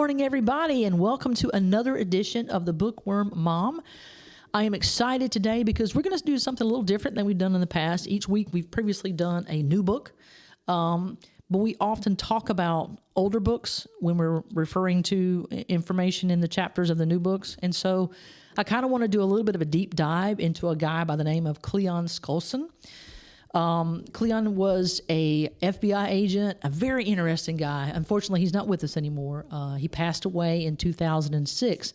morning, everybody, and welcome to another edition of the Bookworm Mom. I am excited today because we're going to do something a little different than we've done in the past. Each week, we've previously done a new book, but we often talk about older books when we're referring to information in the chapters of the new books. And so I kind of want to do a little bit of a deep dive into a guy by the name of Cleon Skousen. Cleon was a FBI agent, a very interesting guy. Unfortunately, he's not with us anymore. He passed away in 2006.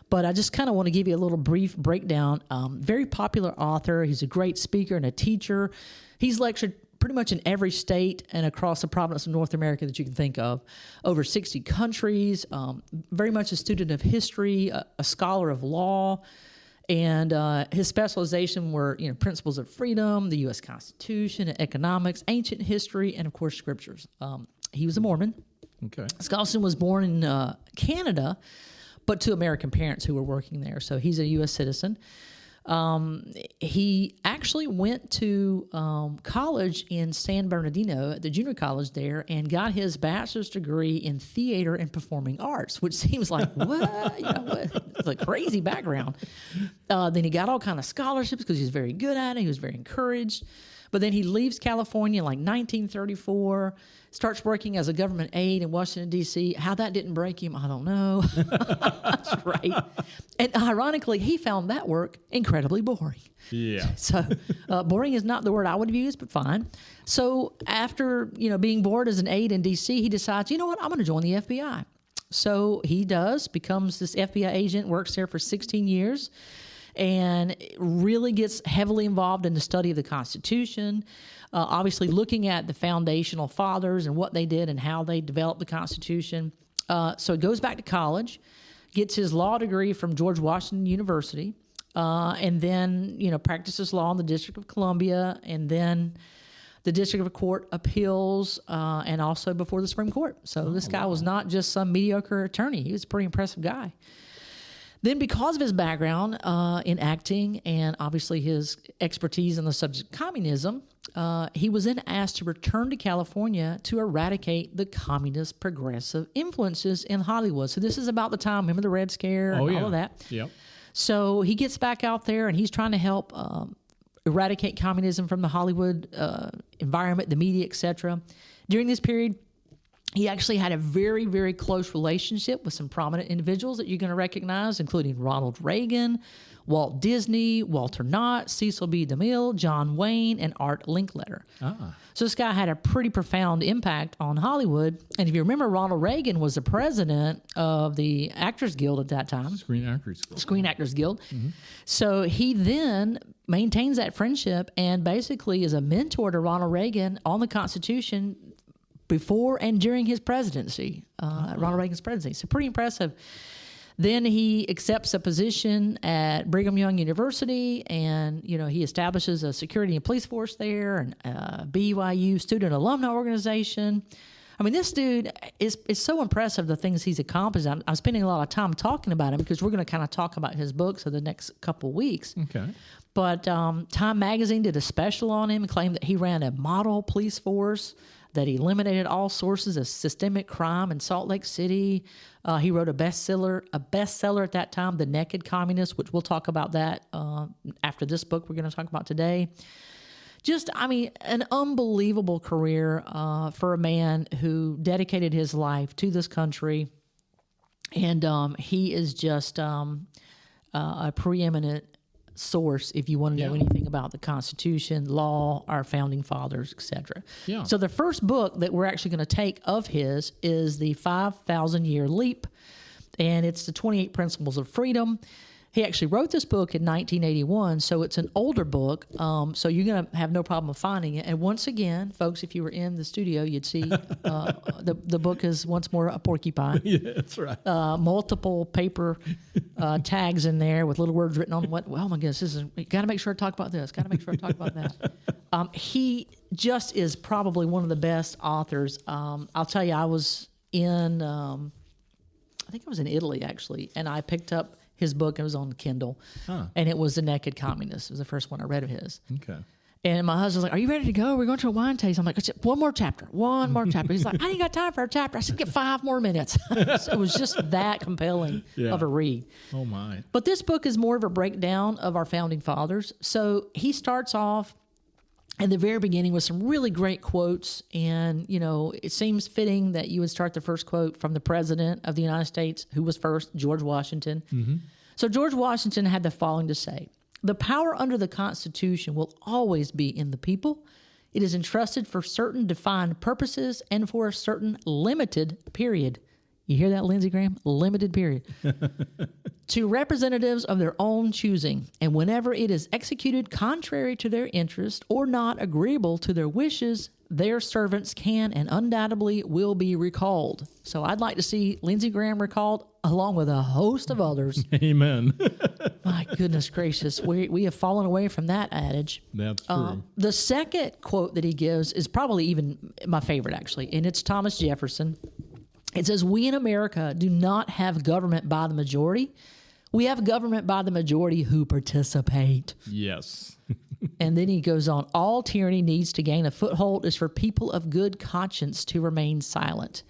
But I just kind of want to give you a little brief breakdown. Very popular author. He's a great speaker and a teacher. He's lectured pretty much in every state and across the province of North America that you can think of, over 60 countries, very much a student of history, a scholar of law. And his specialization were, principles of freedom, the U.S. Constitution, economics, ancient history, and, of course, scriptures. He was a Mormon. Okay. Skousen was born in Canada, but to American parents who were working there. So he's a U.S. citizen. He actually went to college in San Bernardino at the junior college there and got his bachelor's degree in theater and performing arts, which seems like, what? It's a crazy background. Then he got all kind of scholarships because he was very good at it. He was very encouraged. But then he leaves California in like 1934, starts working as a government aide in Washington, D.C. How that didn't break him, I don't know. That's right. And ironically, he found that work incredibly boring. Yeah. So boring is not the word I would have used, but fine. So after, being bored as an aide in D.C., he decides, you know what, I'm going to join the FBI. So he does, becomes this FBI agent, works there for 16 years. And really gets heavily involved in the study of the Constitution, obviously looking at the foundational fathers and what they did and how they developed the Constitution. So he goes back to college, gets his law degree from George Washington University, and then, practices law in the District of Columbia, and then the District of Court appeals, and also before the Supreme Court. So this guy was not just some mediocre attorney. He was a pretty impressive guy. Then because of his background in acting and obviously his expertise in the subject of communism, he was then asked to return to California to eradicate the communist progressive influences in Hollywood. So this is about the time, remember the Red Scare and all of that? Yep. So he gets back out there and he's trying to help eradicate communism from the Hollywood environment, the media, etc. During this period, he actually had a very, very close relationship with some prominent individuals that you're going to recognize, including Ronald Reagan, Walt Disney, Walter Knott, Cecil B. DeMille, John Wayne, and Art Linkletter. So this guy had a pretty profound impact on Hollywood. And if you remember, Ronald Reagan was the president of the Actors Guild at that time. Screen Actors Guild. Screen Actors Guild. Mm-hmm. So he then maintains that friendship and basically is a mentor to Ronald Reagan on the Constitution before and during his presidency, Ronald Reagan's presidency. So pretty impressive. Then he accepts a position at Brigham Young University, and he establishes a security and police force there, and BYU student alumni organization. I mean, this dude is so impressive, the things he's accomplished. I'm spending a lot of time talking about him because we're going to kind of talk about his books for the next couple of weeks. Okay. But Time Magazine did a special on him and claimed that he ran a model police force, that he eliminated all sources of systemic crime in Salt Lake City. He wrote a bestseller at that time, The Naked Communist, which we'll talk about that after this book we're going to talk about today. Just, an unbelievable career for a man who dedicated his life to this country. And he is just a preeminent source if you want to know anything about the Constitution, law, our founding fathers, etc. Yeah. So the first book that we're actually going to take of his is the 5,000-Year Leap, and it's the 28 Principles of Freedom. He actually wrote this book in 1981, so it's an older book, so you're going to have no problem finding it. And once again, folks, if you were in the studio, you'd see the book is once more a porcupine. Yeah, that's right. Multiple paper tags in there with little words written on what, oh my goodness, got to make sure I talk about this, got to make sure I talk about that. He just is probably one of the best authors. I'll tell you, I was in, I think I was in Italy, actually, and I picked up his book. It was on Kindle, and it was The Naked Communist. It was the first one I read of his. Okay. And my husband's like, "Are you ready to go? We're going to a wine taste." I'm like, one more chapter. He's like, "I ain't got time for a chapter." I said, "Get 5 more minutes." So it was just that compelling of a read. Oh, my. But this book is more of a breakdown of our founding fathers. So he starts off at the very beginning with some really great quotes. And, it seems fitting that you would start the first quote from the President of the United States, who was first, George Washington. Mm-hmm. So George Washington had the following to say: "The power under the Constitution will always be in the people. It is entrusted for certain defined purposes and for a certain limited period." You hear that, Lindsey Graham? Limited period. "To representatives of their own choosing, and whenever it is executed contrary to their interest or not agreeable to their wishes, their servants can and undoubtedly will be recalled." So I'd like to see Lindsey Graham recalled along with a host of others. Amen. My goodness gracious. We have fallen away from that adage. That's true. The second quote that he gives is probably even my favorite, actually, and it's Thomas Jefferson. It says, "We in America do not have government by the majority. We have government by the majority who participate." Yes. And then he goes on, "All tyranny needs to gain a foothold is for people of good conscience to remain silent."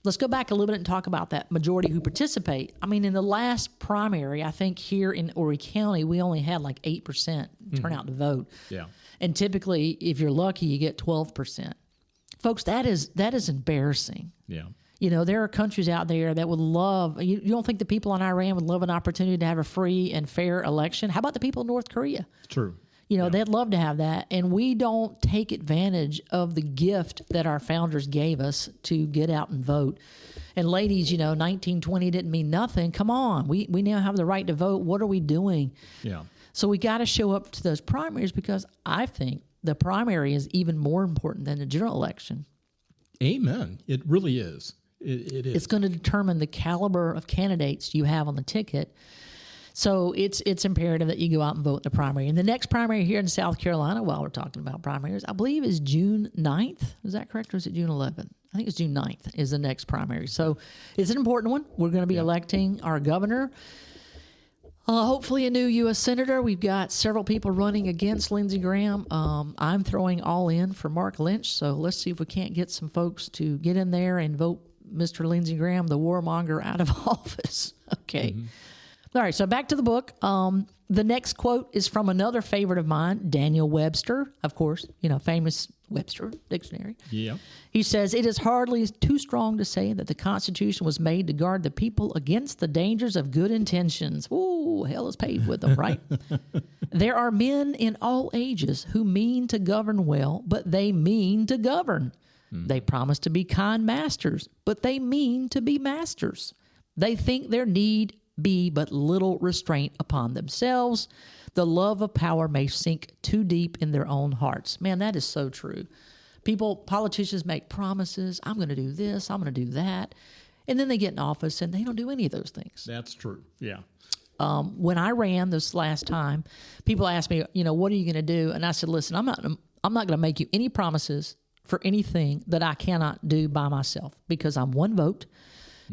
Let's go back a little bit and talk about that majority who participate. I mean, in the last primary, I think here in Horry County, we only had like 8% turn out to vote. Yeah. And typically, if you're lucky, you get 12%. Folks, that is embarrassing. Yeah. There are countries out there that would love, you don't think the people in Iran would love an opportunity to have a free and fair election? How about the people in North Korea? True. They'd love to have that. And we don't take advantage of the gift that our founders gave us to get out and vote. And ladies, 1920 didn't mean nothing. Come on. We now have the right to vote. What are we doing? Yeah. So we got to show up to those primaries, because I think the primary is even more important than the general election. Amen. It really is. It is. It's going to determine the caliber of candidates you have on the ticket. So it's imperative that you go out and vote in the primary. And the next primary here in South Carolina, while we're talking about primaries, I believe is June 9th. Is that correct, or is it June 11th? I think it's June 9th is the next primary. So it's an important one. We're going to be electing our governor. Hopefully a new U.S. Senator. We've got several people running against Lindsey Graham. I'm throwing all in for Mark Lynch. So let's see if we can't get some folks to get in there and vote Mr. Lindsey Graham, the warmonger, out of office. Okay. Mm-hmm. All right, so back to the book. The next quote is from another favorite of mine, Daniel Webster, of course, famous Webster Dictionary. Yeah. He says, "It is hardly too strong to say that the Constitution was made to guard the people against the dangers of good intentions." Ooh, hell is paved with them, right? "There are men in all ages who mean to govern well, but they mean to govern. They promise to be kind masters, but they mean to be masters. They think there need be but little restraint upon themselves. The love of power may sink too deep in their own hearts." Man, that is so true. Politicians make promises. I'm going to do this. I'm going to do that. And then they get in office and they don't do any of those things. That's true. Yeah. When I ran this last time, people asked me, what are you going to do? And I said, listen, I'm not going to make you any promises for anything that I cannot do by myself, because I'm one vote.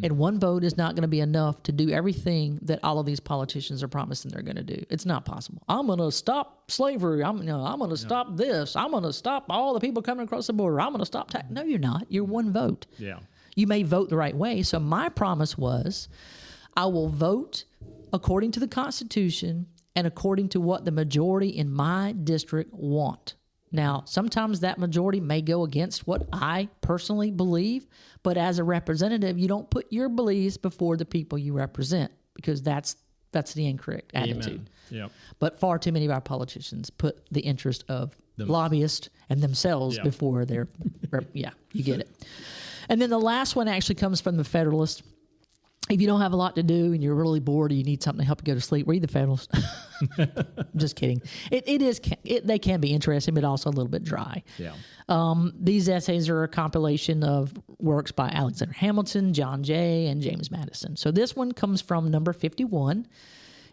And one vote is not going to be enough to do everything that all of these politicians are promising they're going to do. It's not possible. I'm going to stop slavery. I'm going to stop this. I'm going to stop all the people coming across the border. I'm going to stop tax. No, you're not. You're one vote. Yeah. You may vote the right way. So my promise was, I will vote according to the Constitution and according to what the majority in my district want. Now, sometimes that majority may go against what I personally believe, but as a representative, you don't put your beliefs before the people you represent, because that's the incorrect attitude. Yep. But far too many of our politicians put the interest of lobbyists and themselves before their, you get it. And then the last one actually comes from the Federalist. If you don't have a lot to do and you're really bored or you need something to help you go to sleep, read the Federalist. Just kidding. They can be interesting, but also a little bit dry. Yeah. These essays are a compilation of works by Alexander Hamilton, John Jay, and James Madison. So this one comes from number 51.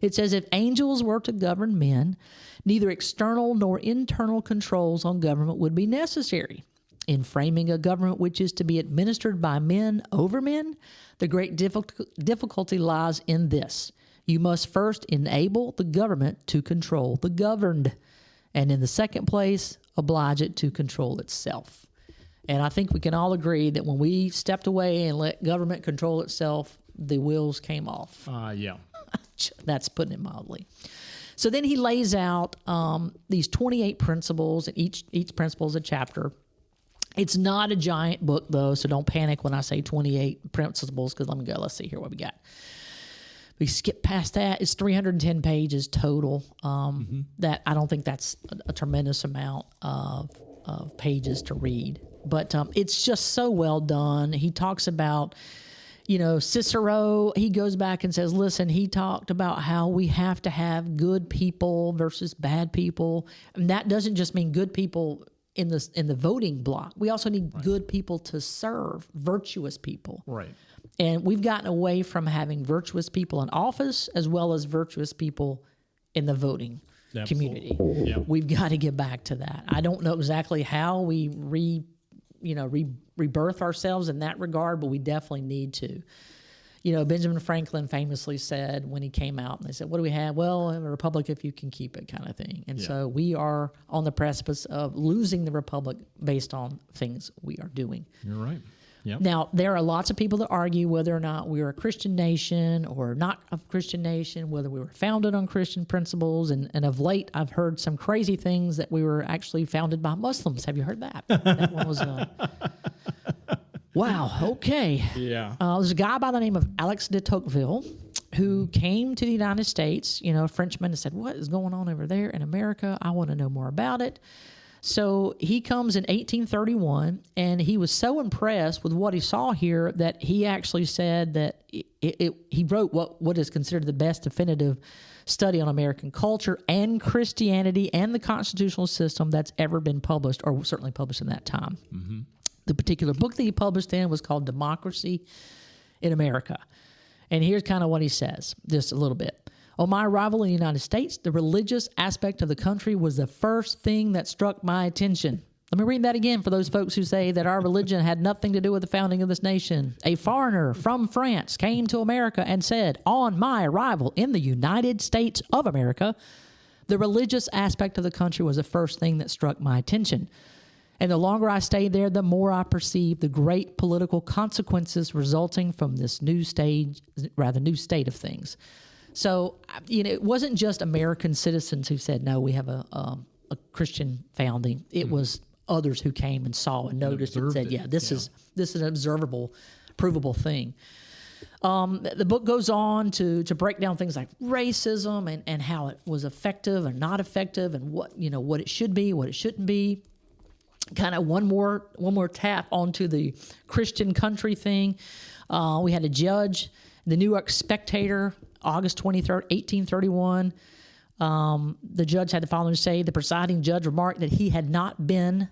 It says, "If angels were to govern men, neither external nor internal controls on government would be necessary. In framing a government which is to be administered by men over men, the great difficulty lies in this. You must first enable the government to control the governed. And in the second place, oblige it to control itself. And I think we can all agree that when we stepped away and let government control itself, the wheels came off. Yeah. That's putting it mildly. So then he lays out these 28 principles, and each principle is a chapter. It's not a giant book, though, so don't panic when I say 28 principles, because let me go. Let's see here what we got. We skip past that. It's 310 pages total. That I don't think that's a tremendous amount of pages to read. But it's just so well done. He talks about, Cicero. He goes back and says, listen, he talked about how we have to have good people versus bad people. And that doesn't just mean good people in the voting block. We also need good people to serve, virtuous people. Right. And we've gotten away from having virtuous people in office as well as virtuous people in the voting community. Yeah. We've got to get back to that. I don't know exactly how we rebirth ourselves in that regard, but we definitely need to. Benjamin Franklin famously said when he came out, and they said, what do we have? Well, a republic if you can keep it, kind of thing. And so we are on the precipice of losing the republic based on things we are doing. You're right. Yep. Now, there are lots of people that argue whether or not we are a Christian nation or not a Christian nation, whether we were founded on Christian principles. And of late, I've heard some crazy things that we were actually founded by Muslims. Have you heard that? That one was... Wow, okay. Yeah. There's a guy by the name of Alex de Tocqueville who came to the United States, a Frenchman, and said, what is going on over there in America? I want to know more about it. So he comes in 1831, and he was so impressed with what he saw here that he actually said that he wrote what is considered the best definitive study on American culture and Christianity and the constitutional system that's ever been published, or certainly published in that time. Mm-hmm. The particular book that he published in was called Democracy in America. And here's kind of what he says, just a little bit. On my arrival in the United States, the religious aspect of the country was the first thing that struck my attention. Let me read that again for those folks who say that our religion had nothing to do with the founding of this nation. A foreigner from France came to America and said, on my arrival in the United States of America, the religious aspect of the country was the first thing that struck my attention. And the longer I stayed there, the more I perceived the great political consequences resulting from this new state of things. So, it wasn't just American citizens who said, no, we have a Christian founding. It was others who came and saw and noticed and said, this is an observable, provable thing. The book goes on to break down things like racism and how it was effective and not effective, and what it should be, what it shouldn't be. Kind of one more tap onto the Christian country thing. We had a judge, the New York Spectator, August 23rd, 1831. The judge had the following to say: the presiding judge remarked that he had not been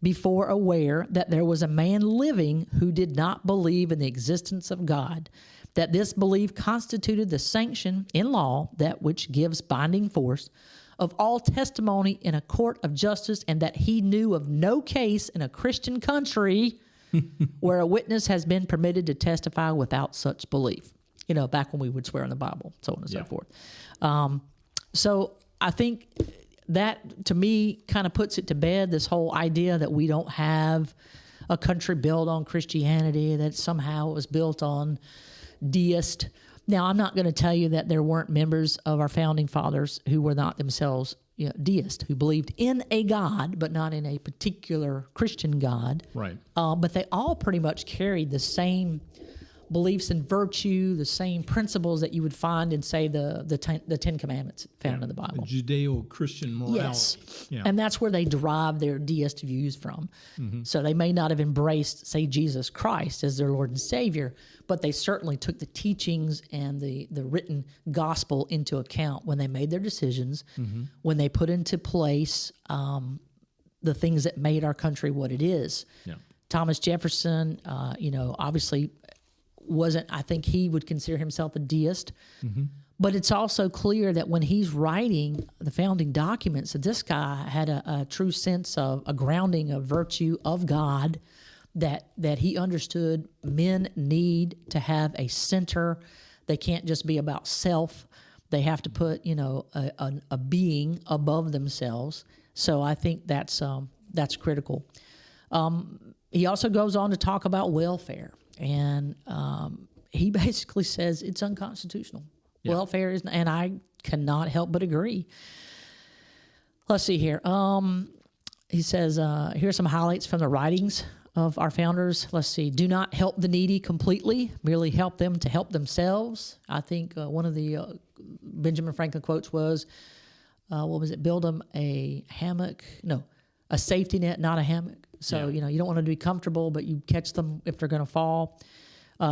before aware that there was a man living who did not believe in the existence of God, that this belief constituted the sanction in law, that which gives binding force, of all testimony in a court of justice, and that he knew of no case in a Christian country where a witness has been permitted to testify without such belief. Back when we would swear in the Bible, so on and so forth. So I think that, to me, kind of puts it to bed, this whole idea that we don't have a country built on Christianity, that somehow it was built on deist. Now, I'm not going to tell you that there weren't members of our founding fathers who were not themselves deist, who believed in a God, but not in a particular Christian God. Right. But they all pretty much carried the same beliefs and virtue, the same principles that you would find in, say, the Ten Commandments found in the Bible. Judeo-Christian morality. Yes. Yeah. And that's where they derive their deist views from. Mm-hmm. So they may not have embraced, say, Jesus Christ as their Lord and Savior, but they certainly took the teachings and the written gospel into account when they made their decisions, when they put into place the things that made our country what it is. Yeah. Thomas Jefferson, obviously wasn't, I think he would consider himself a deist, but it's also clear that when he's writing the founding documents, that this guy had a true sense of a grounding of virtue of God, that he understood men need to have a center. They can't just be about self. They have to put, a being above themselves. So I think that's critical. He also goes on to talk about welfare, and he basically says it's unconstitutional. Yeah. Welfare is, and I cannot help but agree. Let's see here. He says, here's some highlights from the writings of our founders. Let's see. Do not help the needy completely. Merely help them to help themselves. I think one of the Benjamin Franklin quotes was, what was it? Build them a hammock. No, a safety net, not a hammock. So, you don't want them to be comfortable, but you catch them if they're going to fall.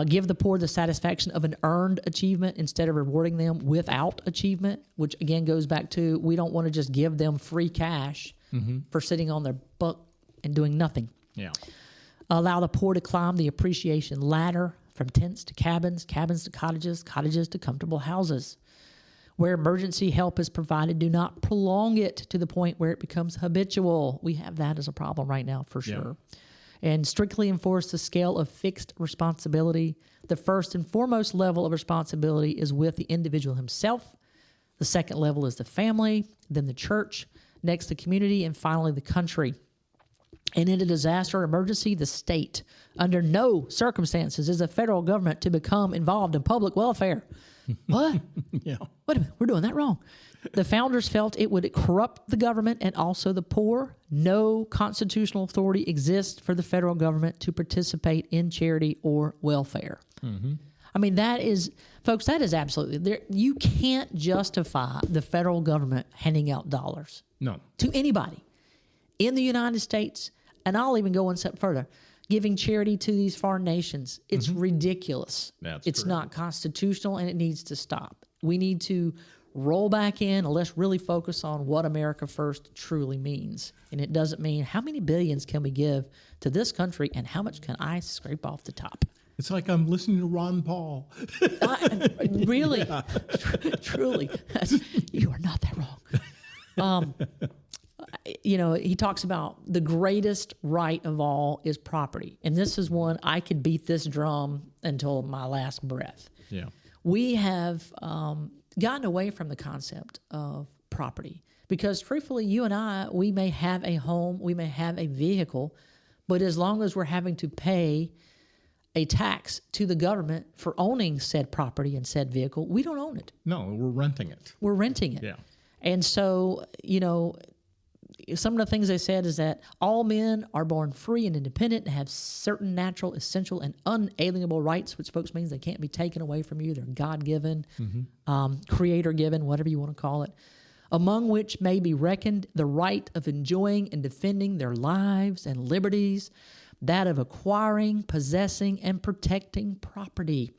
Give the poor the satisfaction of an earned achievement instead of rewarding them without achievement, which again goes back to we don't want to just give them free cash for sitting on their butt and doing nothing. Yeah. Allow the poor to climb the appreciation ladder from tents to cabins, cabins to cottages, cottages to comfortable houses. Where emergency help is provided, do not prolong it to the point where it becomes habitual. We have that as a problem right now for sure. And strictly enforce the scale of fixed responsibility. The first and foremost level of responsibility is with the individual himself. The second level is the family, then the church, next the community, and finally the country. And in a disaster or emergency, the state. Under no circumstances is the federal government to become involved in public welfare. What? Yeah. Wait a minute, we're doing that wrong. The founders felt it would corrupt the government and also the poor. No constitutional authority exists for the federal government to participate in charity or welfare. I mean, that is, folks, that is absolutely, there. You can't justify the federal government handing out dollars to anybody in the United States, and I'll even go one step further, giving charity to these foreign nations. It's ridiculous. It's not constitutional, and it needs to stop. We need to roll back in and let's really focus on what America First truly means. And it doesn't mean how many billions can we give to this country and how much can I scrape off the top. It's like I'm listening to Ron Paul. Really, truly, you are not that wrong. He talks about the greatest right of all is property. And this is one I could beat this drum until my last breath. Yeah. We have gotten away from the concept of property because truthfully, you and I, we may have a home, we may have a vehicle, but as long as we're having to pay a tax to the government for owning said property and said vehicle, we don't own it. No, we're renting it. We're renting it. Yeah. And so, some of the things they said is that all men are born free and independent and have certain natural, essential, and unalienable rights, which folks means they can't be taken away from you. They're God-given, creator-given, whatever you want to call it, among which may be reckoned the right of enjoying and defending their lives and liberties, that of acquiring, possessing, and protecting property.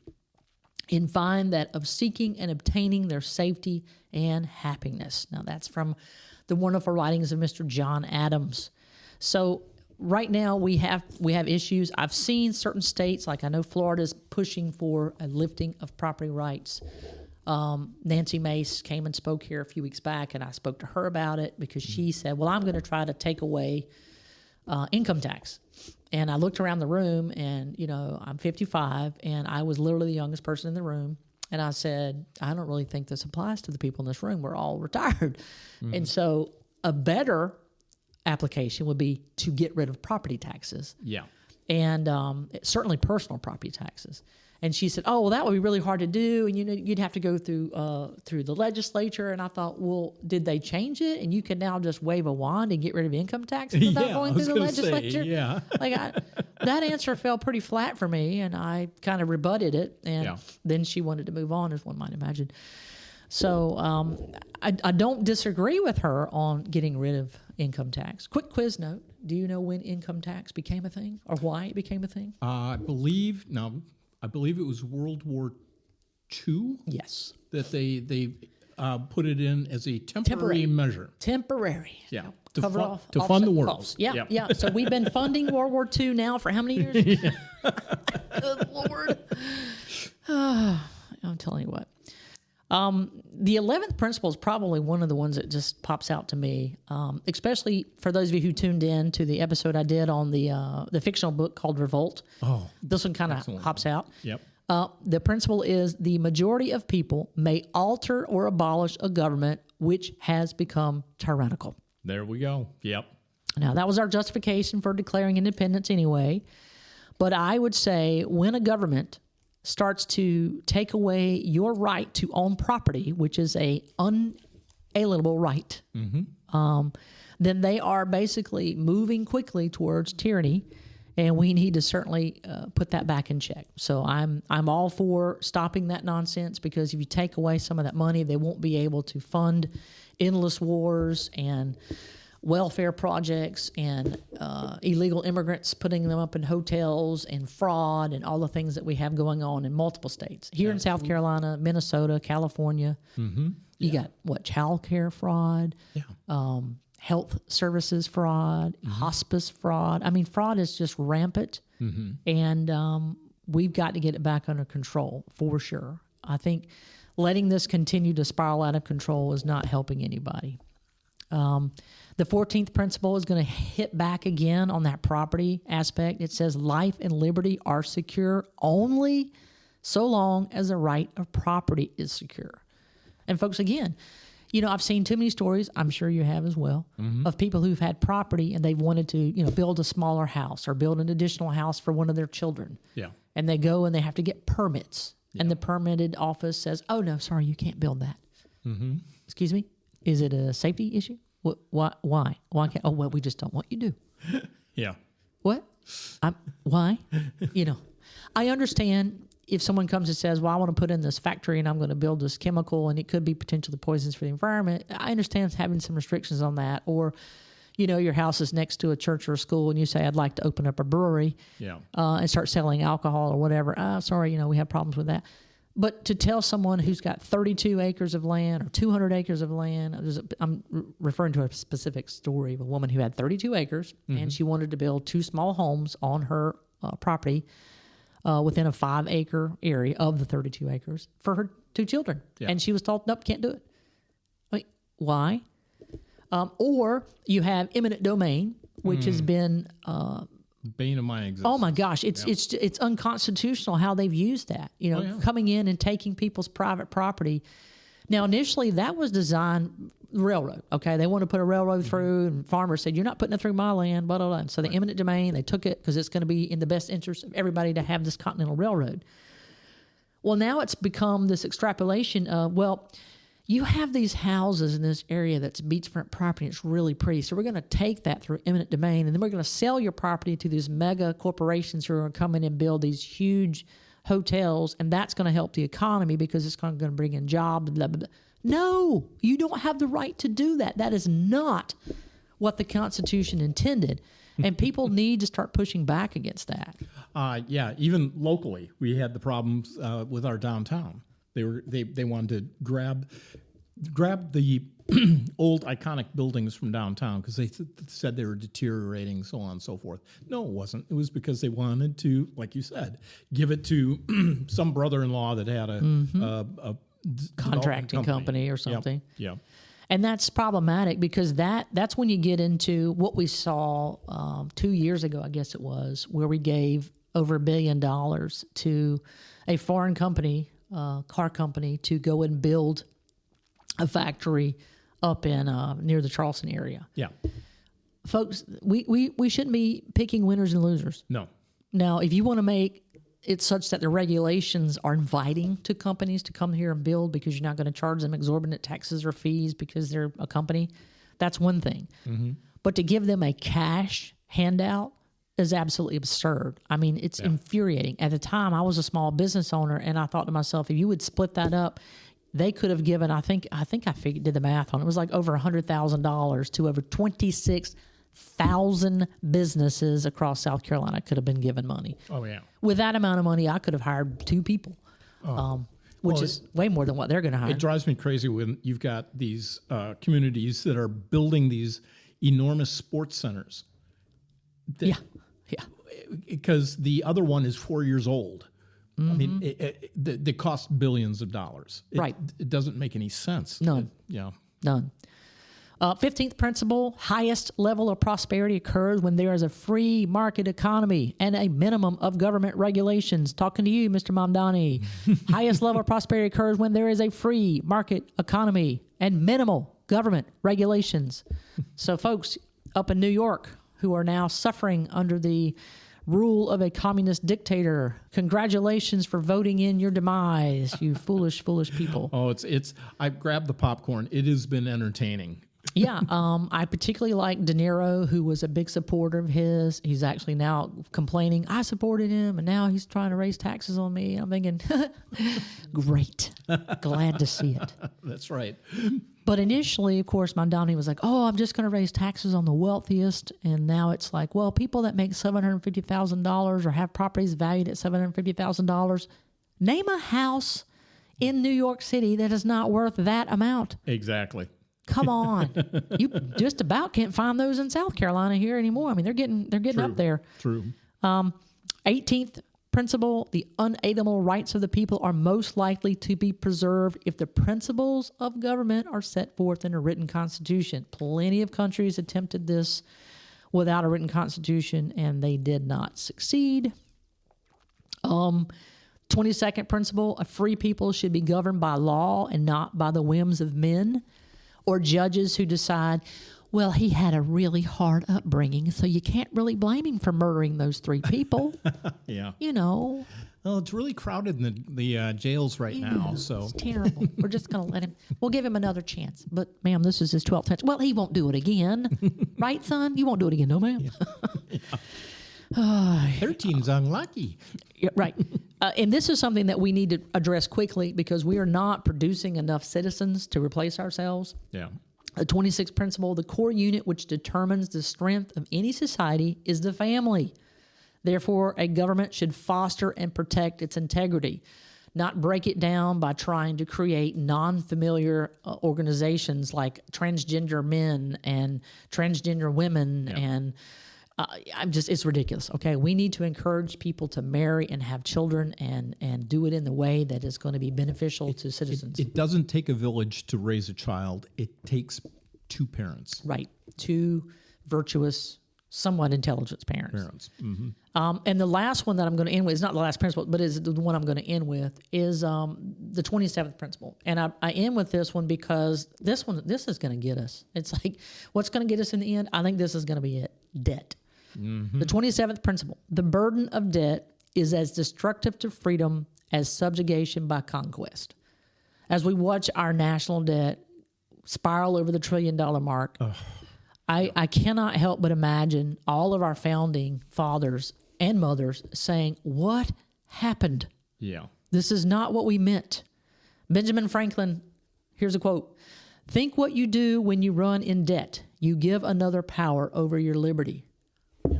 In fine, that of seeking and obtaining their safety and happiness. Now, that's from the wonderful writings of Mr. John Adams. So right now we have issues. I've seen certain states, like I know Florida's pushing for a lifting of property rights. Nancy Mace came and spoke here a few weeks back, and I spoke to her about it because she said, well, I'm going to try to take away income tax. And I looked around the room, and, I'm 55, and I was literally the youngest person in the room. And I said, I don't really think this applies to the people in this room. We're all retired. And so a better application would be to get rid of property taxes. Yeah. And certainly personal property taxes. And she said, oh, well, that would be really hard to do. And you'd have to go through the legislature. And I thought, well, did they change it? And you can now just wave a wand and get rid of income taxes without going through the legislature? That answer fell pretty flat for me. And I kind of rebutted it. And then she wanted to move on, as one might imagine. So I don't disagree with her on getting rid of income tax. Quick quiz note. Do you know when income tax became a thing or why it became a thing? I believe it was World War II. Yes. That they put it in as a temporary measure. Temporary. Yeah. To fund the war. Costs. Yeah. So we've been funding World War II now for how many years? Good Lord. I'm telling you what. The 11th principle is probably one of the ones that just pops out to me, especially for those of you who tuned in to the episode I did on the fictional book called Revolt. Oh, this one kind of hops out. Yep. The principle is the majority of people may alter or abolish a government which has become tyrannical. There we go. Yep. Now, that was our justification for declaring independence anyway. But I would say when a government starts to take away your right to own property, which is a unalienable right, then they are basically moving quickly towards tyranny, and we need to certainly put that back in check. So I'm all for stopping that nonsense, because if you take away some of that money, they won't be able to fund endless wars and welfare projects and illegal immigrants, putting them up in hotels, and fraud and all the things that we have going on in multiple states. Here in South Carolina, Minnesota, California, you got child care fraud, health services fraud, hospice fraud. I mean, fraud is just rampant, and we've got to get it back under control for sure. I think letting this continue to spiral out of control is not helping anybody. The 14th principle is going to hit back again on that property aspect. It says life and liberty are secure only so long as the right of property is secure. And folks, again, I've seen too many stories, I'm sure you have as well, of people who've had property and they've wanted to, build a smaller house or build an additional house for one of their children. Yeah. And they go and they have to get permits. Yeah. And the permitted office says, oh, no, sorry, you can't build that. Excuse me? Is it a safety issue? Why? Why can't? Oh, well, we just don't want you to. Yeah. What? Why? I understand if someone comes and says, well, I want to put in this factory and I'm going to build this chemical and it could be potentially poisonous for the environment. I understand having some restrictions on that. Or, your house is next to a church or a school and you say, I'd like to open up a brewery and start selling alcohol or whatever. Sorry, we have problems with that. But to tell someone who's got 32 acres of land or 200 acres of land, I'm referring to a specific story of a woman who had 32 acres and she wanted to build 2 small homes on her property within a 5-acre area of the 32 acres for her 2 children. Yeah. And she was told, nope, can't do it. I mean, why? Or you have eminent domain, which has been... bane of my existence. Oh my gosh, it's unconstitutional how they've used that. Coming in and taking people's private property. Now, initially, that was designed railroad. Okay, they want to put a railroad through, and farmers said, "You're not putting it through my land." Blah blah blah. And so the eminent domain, they took it because it's going to be in the best interest of everybody to have this Continental Railroad. Well, now it's become this extrapolation of you have these houses in this area that's beachfront property. It's really pretty. So we're going to take that through eminent domain, and then we're going to sell your property to these mega corporations who are going to come in and build these huge hotels, and that's going to help the economy because it's going to bring in jobs, blah, blah, blah. No, you don't have the right to do that. That is not what the Constitution intended, and people need to start pushing back against that. Even locally, we had the problems with our downtown. They wanted to grab the old iconic buildings from downtown because they said they were deteriorating, so on and so forth. No, it wasn't. It was because they wanted to, like you said, give it to some brother-in-law that had a contracting company or something. Yep. And that's problematic because that's when you get into what we saw 2 years ago, I guess it was, where we gave over $1 billion to a foreign company, car company, to go and build a factory up in near the Charleston area. Yeah, folks, we shouldn't be picking winners and losers. No. Now, if you want to make it such that the regulations are inviting to companies to come here and build because you're not going to charge them exorbitant taxes or fees because they're a company, that's one thing. But to give them a cash handout is absolutely absurd. I mean, it's infuriating. At the time, I was a small business owner, and I thought to myself, if you would split that up, they could have given, I think I did the math on it. It was like over $100,000 to over 26,000 businesses across South Carolina could have been given money. Oh, yeah. With that amount of money, I could have hired 2 people, which is way more than what they're going to hire. It drives me crazy when you've got these communities that are building these enormous sports centers. Yeah. Because the other one is 4 years old. I mean, they cost billions of dollars. It doesn't make any sense. None. Yeah. None. 15th principle, highest level of prosperity occurs when there is a free market economy and a minimum of government regulations. Talking to you, Mr. Mamdani. Highest level of prosperity occurs when there is a free market economy and minimal government regulations. So folks up in New York who are now suffering under the rule of a communist dictator, congratulations for voting in your demise, you foolish, foolish people. Oh, I grabbed the popcorn. It has been entertaining. Yeah, I particularly like De Niro, who was a big supporter of his. He's actually now complaining, I supported him, and now he's trying to raise taxes on me. I'm thinking, great. Glad to see it. That's right. But initially, of course, Mamdani was like, oh, I'm just going to raise taxes on the wealthiest. And now it's like, well, people that make $750,000 or have properties valued at $750,000, name a house in New York City that is not worth that amount. Exactly. Come on. You just about can't find those in South Carolina here anymore. I mean, they're getting True. up there. True. 18th principle, the unalienable rights of the people are most likely to be preserved if the principles of government are set forth in a written constitution. Plenty of countries attempted this without a written constitution, and they did not succeed. 22nd principle, a free people should be governed by law and not by the whims of men or judges who decide, well, he had a really hard upbringing, so you can't really blame him for murdering those 3 people. Yeah. You know. Well, it's really crowded in the jails right now. So It's terrible. We're just going to let him. We'll give him another chance. But, ma'am, this is his 12th chance. Well, he won't do it again. Right, son? You won't do it again, no, ma'am? Yeah. 13's unlucky. Yeah, right. And this is something that we need to address quickly because we are not producing enough citizens to replace ourselves. Yeah. The 26th principle, the core unit which determines the strength of any society is the family. Therefore, a government should foster and protect its integrity, not break it down by trying to create non-familiar organizations like transgender men and transgender women and it's ridiculous. Okay, we need to encourage people to marry and have children and do it in the way that is going to be beneficial to citizens. It doesn't take a village to raise a child. It takes 2 parents. Right, 2 virtuous, somewhat intelligent parents. Mm-hmm. And the last one that I'm going to end with is not the last principle, but is the one I'm going to end with is the 27th principle. And I end with this one because this is going to get us. It's like, what's going to get us in the end? I think this is going to be it: debt. Mm-hmm. The 27th principle, the burden of debt is as destructive to freedom as subjugation by conquest. As we watch our national debt spiral over the $1 trillion mark, I cannot help but imagine all of our founding fathers and mothers saying, what happened? Yeah. This is not what we meant. Benjamin Franklin, here's a quote: think what you do when you run in debt. You give another power over your liberty.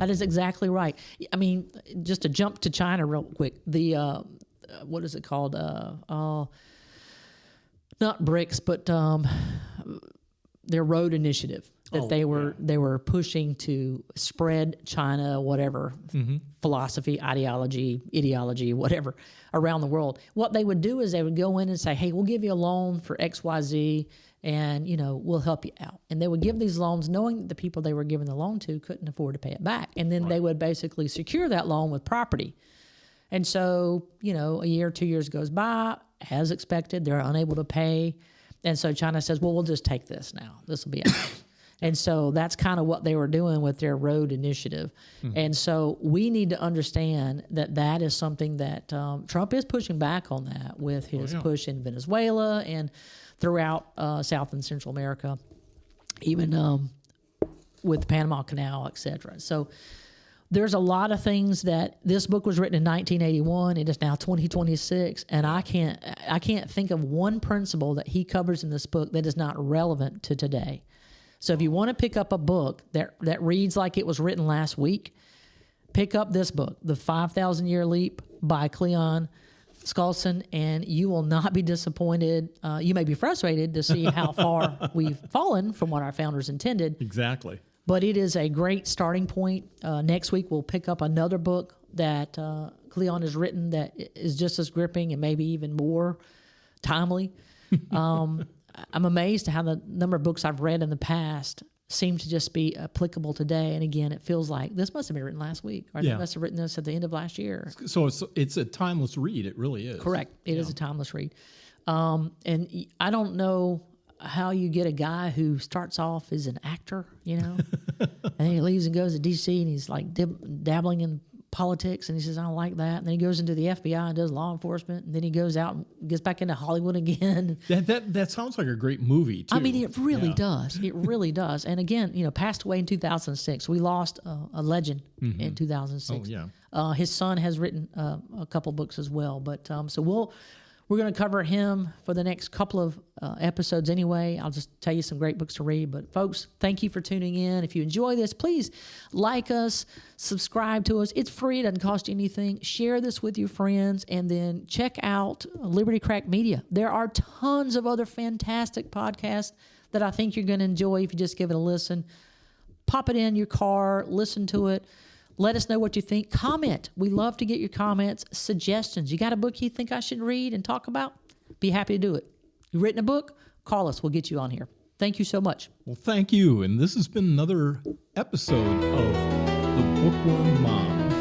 That is exactly right. I mean, just to jump to China real quick, the, what is it called? Not BRICS, but their road initiative that they were pushing to spread China, whatever, philosophy, ideology, whatever, around the world. What they would do is they would go in and say, hey, we'll give you a loan for XYZ, and, we'll help you out. And they would give these loans knowing that the people they were giving the loan to couldn't afford to pay it back. And then they would basically secure that loan with property. And so, a year, 2 years goes by, as expected, they're unable to pay. And so China says, well, we'll just take this now. This will be ours. And so that's kind of what they were doing with their road initiative. Mm-hmm. And so we need to understand that is something that Trump is pushing back on that with his push in Venezuela and throughout South and Central America, even with the Panama Canal, et cetera. So there's a lot of things that this book was written in 1981. It is now 2026, and I can't think of one principle that he covers in this book that is not relevant to today. So if you want to pick up a book that reads like it was written last week, pick up this book, The 5,000 Year Leap by Cleon Skousen, and you will not be disappointed. You may be frustrated to see how far we've fallen from what our founders intended. Exactly. But it is a great starting point. Next week, we'll pick up another book that Cleon has written that is just as gripping and maybe even more timely. I'm amazed at how the number of books I've read in the past seem to just be applicable today. And again, it feels like this must have been written last week, or they must have written this at the end of last year. So it's a timeless read. It really is. Correct. It is a timeless read. And I don't know how you get a guy who starts off as an actor, and he leaves and goes to D.C. and he's like dabbling in politics, and he says, I don't like that. And then he goes into the FBI and does law enforcement, and then he goes out and gets back into Hollywood again. That sounds like a great movie, too. I mean, it really does. It really does. And again, passed away in 2006. We lost a legend in 2006. Oh, yeah. His son has written a couple books as well. But so we're going to cover him for the next couple of episodes anyway. I'll just tell you some great books to read. But folks, thank you for tuning in. If you enjoy this, please like us, subscribe to us. It's free. It doesn't cost you anything. Share this with your friends, and then check out Liberty Crack Media. There are tons of other fantastic podcasts that I think you're going to enjoy if you just give it a listen. Pop it in your car, listen to it. Let us know what you think. Comment. We love to get your comments, suggestions. You got a book you think I should read and talk about? Be happy to do it. You written a book? Call us. We'll get you on here. Thank you so much. Well, thank you. And this has been another episode of The Bookworm Mom.